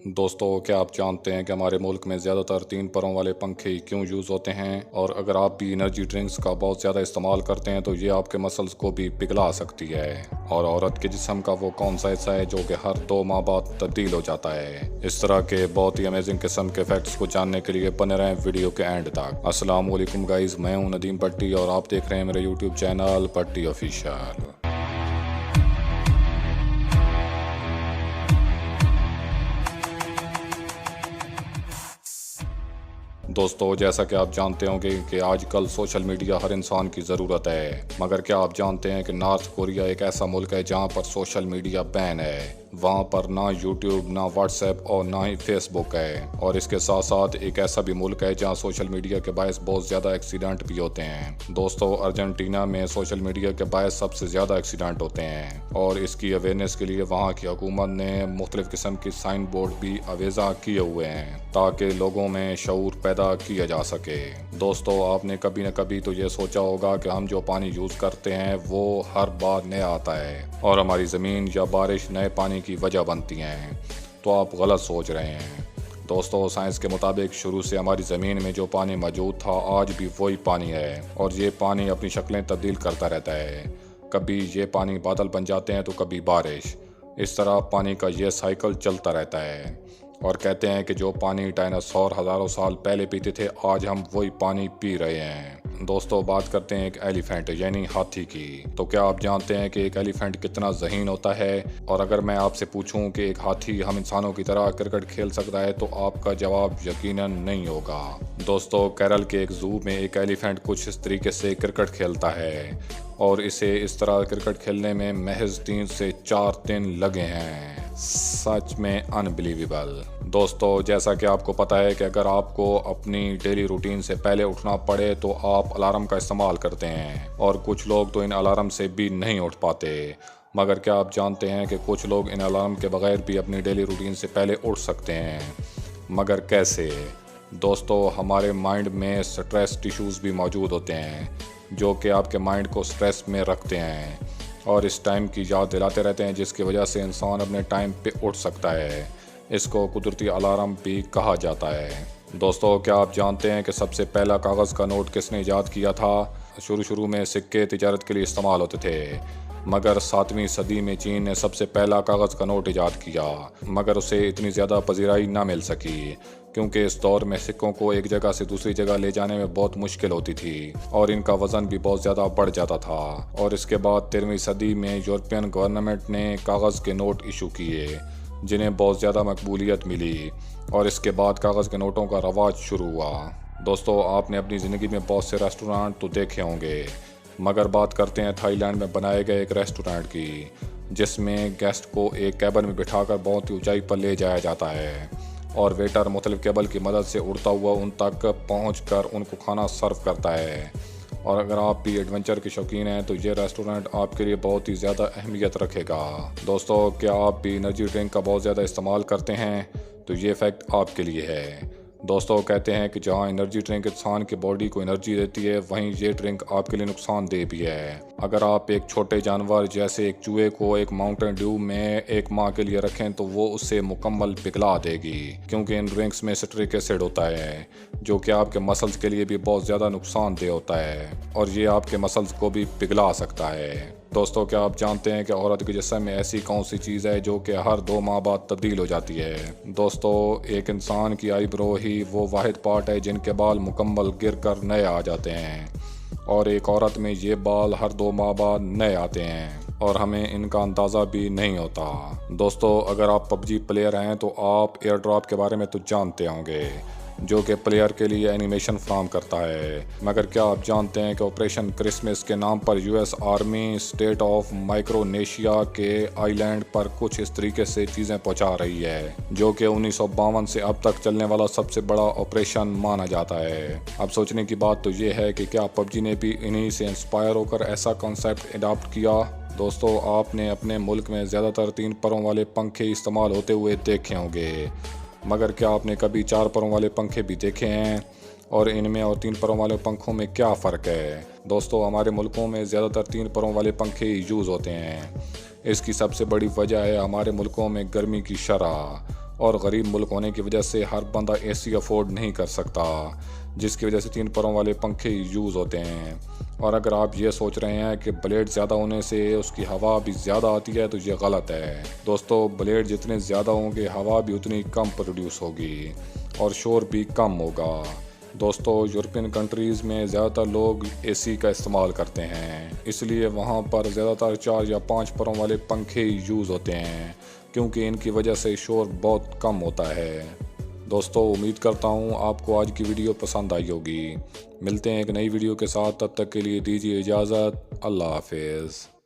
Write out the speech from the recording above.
दोस्तों, क्या आप जानते हैं कि हमारे मुल्क में ज़्यादातर 3 परों वाले पंखे क्यों यूज़ होते हैं? और अगर आप भी एनर्जी ड्रिंक्स का बहुत ज़्यादा इस्तेमाल करते हैं तो ये आपके मसल्स को भी पिघला सकती है। और औरत के जिस्म का वो कौन सा हिस्सा है जो कि हर 2 माह बाद तब्दील हो जाता है? इस तरह के बहुत ही अमेजिंग किस्म के फैक्ट्स को जानने के लिए बने रहें वीडियो के एंड तक। अस्सलाम वालेकुम गाइस, मैं हूं नदीम भट्टी और आप देख रहे हैं मेरे यूट्यूब चैनल भट्टी ऑफिशियल। दोस्तों, जैसा कि आप जानते होंगे कि आजकल सोशल मीडिया हर इंसान की ज़रूरत है, मगर क्या आप जानते हैं कि नॉर्थ कोरिया एक ऐसा मुल्क है जहां पर सोशल मीडिया बैन है। वहां पर ना यूट्यूब, ना व्हाट्सएप और ना ही फेसबुक है। और इसके साथ साथ एक ऐसा भी मुल्क है जहां सोशल मीडिया के बायस बहुत ज़्यादा एक्सीडेंट भी होते हैं। दोस्तों, अर्जेंटीना में सोशल मीडिया के बायस सबसे ज़्यादा एक्सीडेंट होते हैं और इसकी अवेयरनेस के लिए वहाँ की हुकूमत ने मुख्तलिफ किस्म की साइन बोर्ड भी अवेजा किए हुए हैं ताकि लोगों में शऊर पैदा किया जा सके। दोस्तों, आपने कभी न कभी तो ये सोचा होगा कि हम जो पानी यूज़ करते हैं वो हर बार नया आता है और हमारी ज़मीन या बारिश नए पानी की वजह बनती हैं। तो आप गलत सोच रहे हैं। दोस्तों, साइंस के मुताबिक शुरू से हमारी ज़मीन में जो पानी मौजूद था आज भी वही पानी है और ये पानी अपनी शक्लें तब्दील करता रहता है। कभी ये पानी बादल बन जाते हैं तो कभी बारिश। इस तरह पानी का ये साइकिल चलता रहता है। और कहते हैं कि जो पानी डायनासोर हज़ारों साल पहले पीते थे आज हम वही पानी पी रहे हैं। दोस्तों, बात करते हैं एक एलिफेंट यानी हाथी की। तो क्या आप जानते हैं कि एक एलिफेंट कितना ज़हीन होता है? और अगर मैं आपसे पूछूं कि एक हाथी हम इंसानों की तरह क्रिकेट खेल सकता है तो आपका जवाब यकीनन नहीं होगा। दोस्तों, केरल के एक जू में एक एलिफेंट कुछ इस तरीके से क्रिकेट खेलता है और इसे इस तरह क्रिकेट खेलने में महज 3 से 4 दिन लगे हैं। सच में अनबिलीवेबल। दोस्तों, जैसा कि आपको पता है कि अगर आपको अपनी डेली रूटीन से पहले उठना पड़े तो आप अलार्म का इस्तेमाल करते हैं और कुछ लोग तो इन अलार्म से भी नहीं उठ पाते। मगर क्या आप जानते हैं कि कुछ लोग इन अलार्म के बगैर भी अपनी डेली रूटीन से पहले उठ सकते हैं? मगर कैसे? दोस्तों, हमारे माइंड में स्ट्रेस टिश्यूज़ भी मौजूद होते हैं जो कि आपके माइंड को स्ट्रेस में रखते हैं और इस टाइम की याद दिलाते रहते हैं, जिसकी वजह से इंसान अपने टाइम पे उठ सकता है। इसको कुदरती अलार्म भी कहा जाता है। दोस्तों, क्या आप जानते हैं कि सबसे पहला कागज़ का नोट किसने ईजाद किया था? शुरू में सिक्के तिजारत के लिए इस्तेमाल होते थे, मगर 7वीं सदी में चीन ने सबसे पहला कागज़ का नोट ईजाद किया, मगर उसे इतनी ज़्यादा पजीराई ना मिल सकी क्योंकि इस दौर में सिक्कों को एक जगह से दूसरी जगह ले जाने में बहुत मुश्किल होती थी और इनका वज़न भी बहुत ज़्यादा बढ़ जाता था। और इसके बाद 13वीं सदी में यूरोपियन गवर्नमेंट ने कागज़ के नोट इशू किए जिन्हें बहुत ज़्यादा मकबूलियत मिली और इसके बाद कागज़ के नोटों का रवाज शुरू हुआ। दोस्तों, आपने अपनी ज़िंदगी में बहुत से रेस्टोरेंट तो देखे होंगे, मगर बात करते हैं थाईलैंड में बनाए गए एक रेस्टोरेंट की जिसमें गेस्ट को एक कैबिन में बिठाकर बहुत ही ऊंचाई पर ले जाया जाता है और वेटर मुख्तलिफ केबल की मदद से उड़ता हुआ उन तक पहुंचकर उनको खाना सर्व करता है। और अगर आप भी एडवेंचर के शौकीन हैं तो ये रेस्टोरेंट आपके लिए बहुत ही ज़्यादा अहमियत रखेगा। दोस्तों, क्या आप भी एनर्जी ड्रिंक का बहुत ज़्यादा इस्तेमाल करते हैं? तो ये फैक्ट आपके लिए है। दोस्तों, कहते हैं कि जहां एनर्जी ड्रिंक इंसान की बॉडी को एनर्जी देती है वहीं ये ड्रिंक आपके लिए नुकसानदेह भी है। अगर आप एक छोटे जानवर जैसे एक चूहे को एक माउंटेन ड्यू में 1 माह के लिए रखें तो वो उससे मुकम्मल पिघला देगी क्योंकि इन ड्रिंक्स में सिट्रिक एसिड होता है जो कि आपके मसल्स के लिए भी बहुत ज़्यादा नुकसानदेह होता है और ये आपके मसल्स को भी पिघला सकता है। दोस्तों, क्या आप जानते हैं कि औरत के जिस्म में ऐसी कौन सी चीज़ है जो कि हर 2 माह बाद तब्दील हो जाती है? दोस्तों, एक इंसान की आईब्रो ही वो वाहिद पार्ट है जिनके बाल मुकम्मल गिर कर नए आ जाते हैं और एक औरत में ये बाल हर 2 माह बाद नए आते हैं और हमें इनका अंदाज़ा भी नहीं होता। दोस्तों, अगर आप पबजी प्लेयर हैं तो आप एयर ड्रॉप के बारे में तो जानते होंगे जो कि प्लेयर के लिए एनिमेशन फ्राहम करता है। मगर क्या आप जानते हैं कि ऑपरेशन क्रिसमस के नाम पर US army state of Micronesia के आइलैंड पर कुछ इस तरीके से चीज़ें पहुंचा रही है जो कि 1952 से अब तक चलने वाला सबसे बड़ा ऑपरेशन माना जाता है। अब सोचने की बात तो ये है कि क्या पबजी ने भी इन्हीं से इंस्पायर होकर ऐसा कॉन्सेप्ट अडॉप्ट किया? दोस्तों, आपने अपने मुल्क में ज़्यादातर 3 परों वाले पंखे इस्तेमाल होते हुए देखे होंगे, मगर क्या आपने कभी 4 परों वाले पंखे भी देखे हैं? और इनमें और 3 परों वाले पंखों में क्या फ़र्क है? दोस्तों, हमारे मुल्कों में ज़्यादातर 3 परों वाले पंखे यूज़ होते हैं। इसकी सबसे बड़ी वजह है हमारे मुल्कों में गर्मी की शरह और गरीब मुल्क होने की वजह से हर बंदा एसी अफोर्ड नहीं कर सकता, जिसकी वजह से 3 परों वाले पंखे यूज़ होते हैं। और अगर आप ये सोच रहे हैं कि ब्लेड ज़्यादा होने से उसकी हवा भी ज़्यादा आती है तो ये गलत है दोस्तों। ब्लेड जितने ज़्यादा होंगे हवा भी उतनी कम प्रोड्यूस होगी और शोर भी कम होगा। दोस्तों यूरोपियन कंट्रीज़ में ज़्यादातर लोग एसी का इस्तेमाल करते हैं, इसलिए वहाँ पर ज़्यादातर 4 या 5 परों वाले पंखे यूज़ होते हैं, क्योंकि इनकी वजह से शोर बहुत कम होता है। दोस्तों उम्मीद करता हूँ आपको आज की वीडियो पसंद आई होगी। मिलते हैं एक नई वीडियो के साथ, तब तक के लिए दीजिए इजाज़त। अल्लाह हाफिज़।